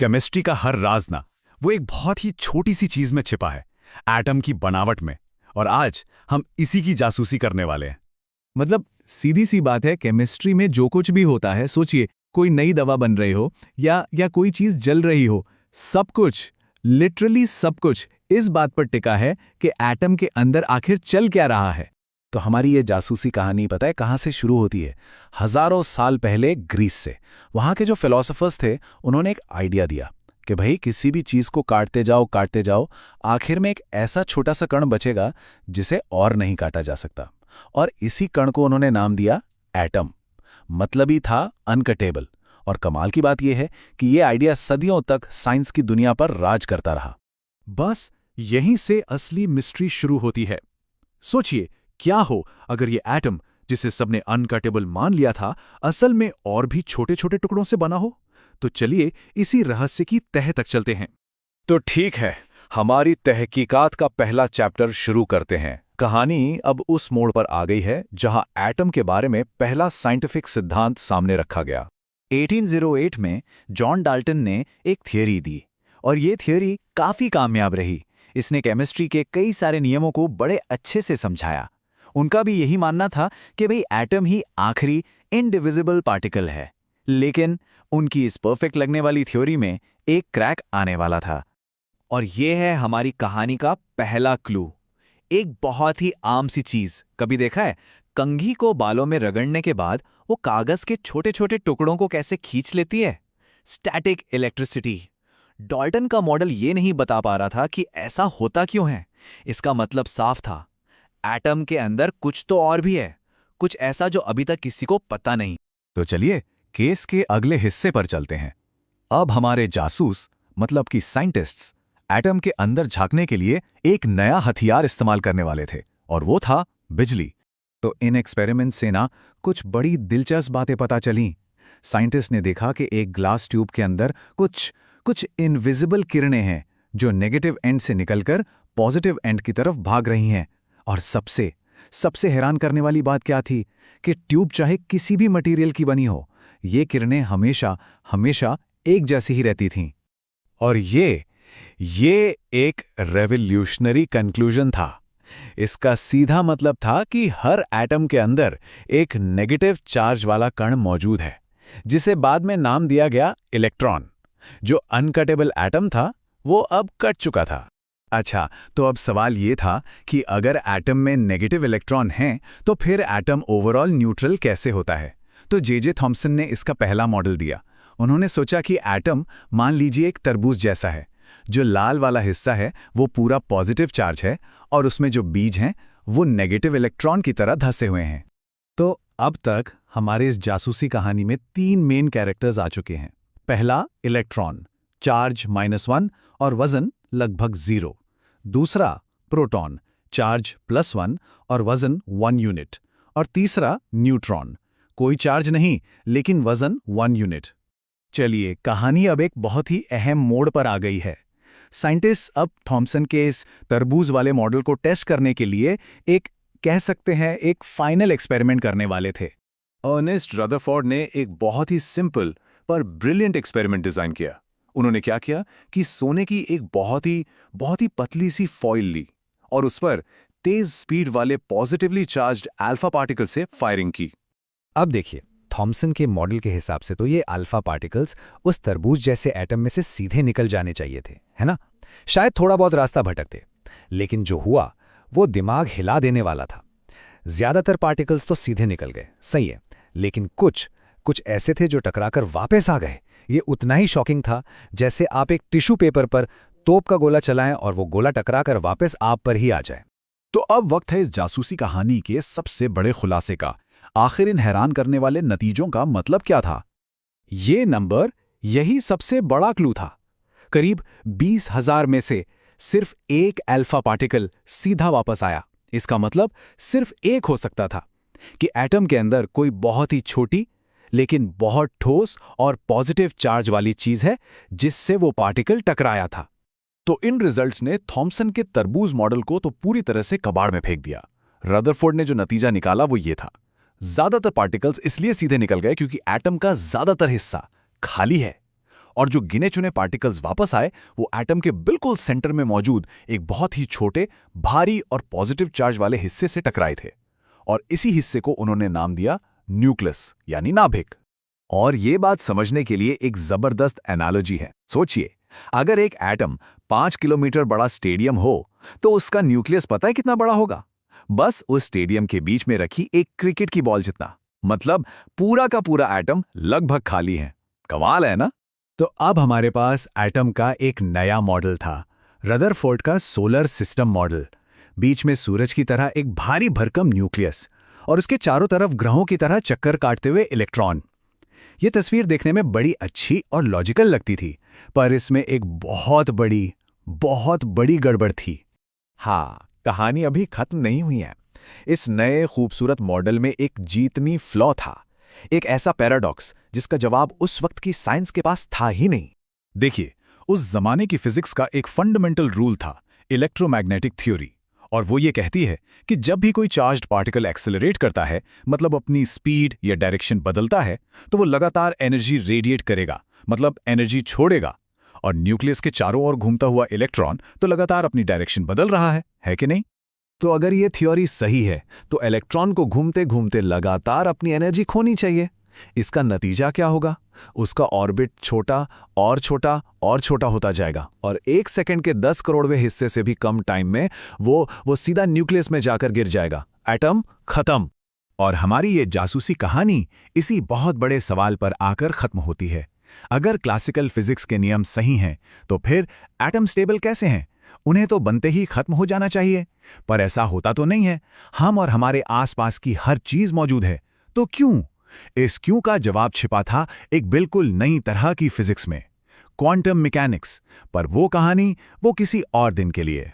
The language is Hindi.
केमिस्ट्री का हर राज ना वो एक बहुत ही छोटी सी चीज में छिपा है, एटम की बनावट में। और आज हम इसी की जासूसी करने वाले हैं। मतलब सीधी सी बात है, केमिस्ट्री में जो कुछ भी होता है, सोचिए कोई नई दवा बन रही हो या कोई चीज जल रही हो, सब कुछ, लिटरली सब कुछ इस बात पर टिका है कि एटम के अंदर आखिर चल क्या रहा है। तो हमारी ये जासूसी कहानी पता है कहाँ से शुरू होती है? हजारों साल पहले ग्रीस से। वहाँ के जो फिलोसोफर्स थे उन्होंने एक आइडिया दिया कि भाई किसी भी चीज़ को काटते जाओ, आखिर में एक ऐसा छोटा सा कण बचेगा जिसे और नहीं काटा जा सकता। और इसी कण को उन्होंने नाम दिया एटम। मतलब ही था अनकटेबल। और कमाल की बात यह है कि ये आइडिया सदियों तक साइंस की दुनिया पर राज करता रहा। बस यहीं से असली मिस्ट्री शुरू होती है। सोचिए, क्या हो अगर ये एटम, जिसे सबने अनकटेबल मान लिया था, असल में और भी छोटे छोटे टुकड़ों से बना हो? तो चलिए इसी रहस्य की तह तक चलते हैं। तो ठीक है, हमारी तहकीकात का पहला चैप्टर शुरू करते हैं। कहानी अब उस मोड़ पर आ गई है जहां एटम के बारे में पहला साइंटिफिक सिद्धांत सामने रखा गया। 1808 में जॉन डाल्टन ने एक थियरी दी और ये थियरी काफ़ी कामयाब रही। इसने केमिस्ट्री के कई सारे नियमों को बड़े अच्छे से समझाया। उनका भी यही मानना था कि भाई एटम ही आखिरी इनडिविजिबल पार्टिकल है। लेकिन उनकी इस परफेक्ट लगने वाली थ्योरी में एक क्रैक आने वाला था। और ये है हमारी कहानी का पहला क्लू। एक बहुत ही आम सी चीज कभी देखा है? कंघी को बालों में रगड़ने के बाद वो कागज के छोटे छोटे टुकड़ों को कैसे खींच लेती है? Static electricity. डाल्टन का मॉडल ये नहीं बता पा रहा था कि ऐसा होता क्यों है। इसका मतलब साफ था, एटम के अंदर कुछ तो और भी है, कुछ ऐसा जो अभी तक किसी को पता नहीं। तो चलिए केस के अगले हिस्से पर चलते हैं। अब हमारे जासूस, मतलब कि साइंटिस्ट्स, एटम के अंदर झांकने के लिए एक नया हथियार इस्तेमाल करने वाले थे, और वो था बिजली। तो इन एक्सपेरिमेंट से ना कुछ बड़ी दिलचस्प बातें पता चलीं। साइंटिस्ट ने देखा कि एक ग्लास ट्यूब के अंदर कुछ इनविजिबल किरणें हैं जो नेगेटिव एंड से निकलकर पॉजिटिव एंड की तरफ भाग रही हैं। और सबसे हैरान करने वाली बात क्या थी कि ट्यूब चाहे किसी भी मटेरियल की बनी हो, ये किरणें हमेशा एक जैसी ही रहती थीं। और ये एक रेवोल्यूशनरी कंक्लूजन था। इसका सीधा मतलब था कि हर एटम के अंदर एक नेगेटिव चार्ज वाला कण मौजूद है, जिसे बाद में नाम दिया गया इलेक्ट्रॉन। जो अनकटेबल एटम था वो अब कट चुका था। अच्छा, तो अब सवाल ये था कि अगर एटम में नेगेटिव इलेक्ट्रॉन हैं तो फिर एटम ओवरऑल न्यूट्रल कैसे होता है? तो जे थॉम्सन ने इसका पहला मॉडल दिया। उन्होंने सोचा कि एटम, मान लीजिए, एक तरबूज जैसा है। जो लाल वाला हिस्सा है वो पूरा पॉजिटिव चार्ज है और उसमें जो बीज हैं वो नेगेटिव इलेक्ट्रॉन की तरह धंसे हुए हैं। तो अब तक हमारे इस जासूसी कहानी में 3 मेन कैरेक्टर्स आ चुके हैं। पहला इलेक्ट्रॉन, चार्ज -1 और वजन लगभग 0। दूसरा प्रोटॉन, चार्ज +1 और वजन 1 यूनिट। और तीसरा न्यूट्रॉन, कोई चार्ज नहीं लेकिन वजन 1 यूनिट। चलिए, कहानी अब एक बहुत ही अहम मोड़ पर आ गई है। साइंटिस्ट अब थॉम्सन के इस तरबूज वाले मॉडल को टेस्ट करने के लिए कह सकते हैं एक फाइनल एक्सपेरिमेंट करने वाले थे। अर्नेस्ट रदरफोर्ड ने एक बहुत ही सिंपल पर ब्रिलियंट एक्सपेरिमेंट डिजाइन किया। उन्होंने क्या किया कि सोने की एक बहुत ही पतली सी फॉइल ली और उस पर तेज स्पीड वाले पॉजिटिवली चार्ज्ड अल्फा पार्टिकल से फायरिंग की। अब देखिए, थॉम्सन के मॉडल के हिसाब से तो ये अल्फा पार्टिकल्स उस तरबूज जैसे एटम में से सीधे निकल जाने चाहिए थे, है ना? शायद थोड़ा बहुत रास्ता भटकते, लेकिन जो हुआ वो दिमाग हिला देने वाला था। ज्यादातर पार्टिकल्स तो सीधे निकल गए, सही है, लेकिन कुछ ऐसे थे जो टकराकर वापस आ गए। ये उतना ही शॉकिंग था जैसे आप एक टिश्यू पेपर पर तोप का गोला चलाएं और वो गोला टकराकर वापस आप पर ही आ जाए। तो अब वक्त है इस जासूसी कहानी के सबसे बड़े खुलासे का। आखिर इन हैरान करने वाले नतीजों का मतलब क्या था? ये नंबर, यही सबसे बड़ा क्लू था। करीब 20,000 में से सिर्फ एक अल्फा पार्टिकल सीधा वापस आया। इसका मतलब सिर्फ एक हो सकता था कि एटम के अंदर कोई बहुत ही छोटी लेकिन बहुत ठोस और पॉजिटिव चार्ज वाली चीज है जिससे वो पार्टिकल टकराया था। तो इन रिजल्ट्स ने थॉम्सन के तरबूज मॉडल को तो पूरी तरह से कबाड़ में फेंक दिया। रदरफोर्ड ने जो नतीजा निकाला वो ये था, ज्यादातर पार्टिकल्स इसलिए सीधे निकल गए क्योंकि एटम का ज्यादातर हिस्सा खाली है और जो गिने चुने पार्टिकल्स वापस आए वो एटम के बिल्कुल सेंटर में मौजूद एक बहुत ही छोटे, भारी और पॉजिटिव चार्ज वाले हिस्से से टकराए थे। और इसी हिस्से को उन्होंने नाम दिया न्यूक्लियस यानी नाभिक। और ये बात समझने के लिए एक जबरदस्त एनालॉजी है। सोचिए, अगर एक एटम 5 किलोमीटर बड़ा स्टेडियम हो तो उसका न्यूक्लियस पता है कितना बड़ा होगा? बस उस स्टेडियम के बीच में रखी एक क्रिकेट की बॉल जितना। मतलब पूरा का पूरा एटम लगभग खाली है। कमाल है ना? तो अब हमारे पास एटम का एक नया मॉडल था, रदरफोर्ड का सोलर सिस्टम मॉडल। बीच में सूरज की तरह एक भारी भरकम न्यूक्लियस और उसके चारों तरफ ग्रहों की तरह चक्कर काटते हुए इलेक्ट्रॉन। ये तस्वीर देखने में बड़ी अच्छी और लॉजिकल लगती थी, पर इसमें एक बहुत बड़ी गड़बड़ थी। हाँ, कहानी अभी खत्म नहीं हुई है। इस नए खूबसूरत मॉडल में एक जीतनी फ्लॉ था, एक ऐसा पैराडॉक्स जिसका जवाब उस वक्त की साइंस के पास था ही नहीं। देखिए, उस जमाने की फिजिक्स का एक फंडामेंटल रूल था, इलेक्ट्रोमैग्नेटिक थ्योरी। और वो ये कहती है कि जब भी कोई चार्ज्ड पार्टिकल एक्सेलरेट करता है, मतलब अपनी स्पीड या डायरेक्शन बदलता है, तो वो लगातार एनर्जी रेडिएट करेगा, मतलब एनर्जी छोड़ेगा। और न्यूक्लियस के चारों ओर घूमता हुआ इलेक्ट्रॉन तो लगातार अपनी डायरेक्शन बदल रहा है कि नहीं? तो अगर ये थ्योरी सही है तो इलेक्ट्रॉन को घूमते घूमते लगातार अपनी एनर्जी खोनी चाहिए। इसका नतीजा क्या होगा? उसका ऑर्बिट छोटा और छोटा और छोटा होता जाएगा और 1 सेकंड के 10 करोड़वें हिस्से से भी कम टाइम में वो सीधा न्यूक्लियस में जाकर गिर जाएगा। एटम खत्म। और हमारी ये जासूसी कहानी इसी बहुत बड़े सवाल पर आकर खत्म होती है। अगर क्लासिकल फिजिक्स के नियम सही हैं, तो फिर एटम स्टेबल कैसे हैं? उन्हें तो बनते ही खत्म हो जाना चाहिए, पर ऐसा होता तो नहीं है। हम और हमारे आसपास की हर चीज मौजूद है, तो क्यों? इस क्यों का जवाब छिपा था एक बिल्कुल नई तरह की फिजिक्स में, क्वांटम मैकेनिक्स। पर वो कहानी वो किसी और दिन के लिए।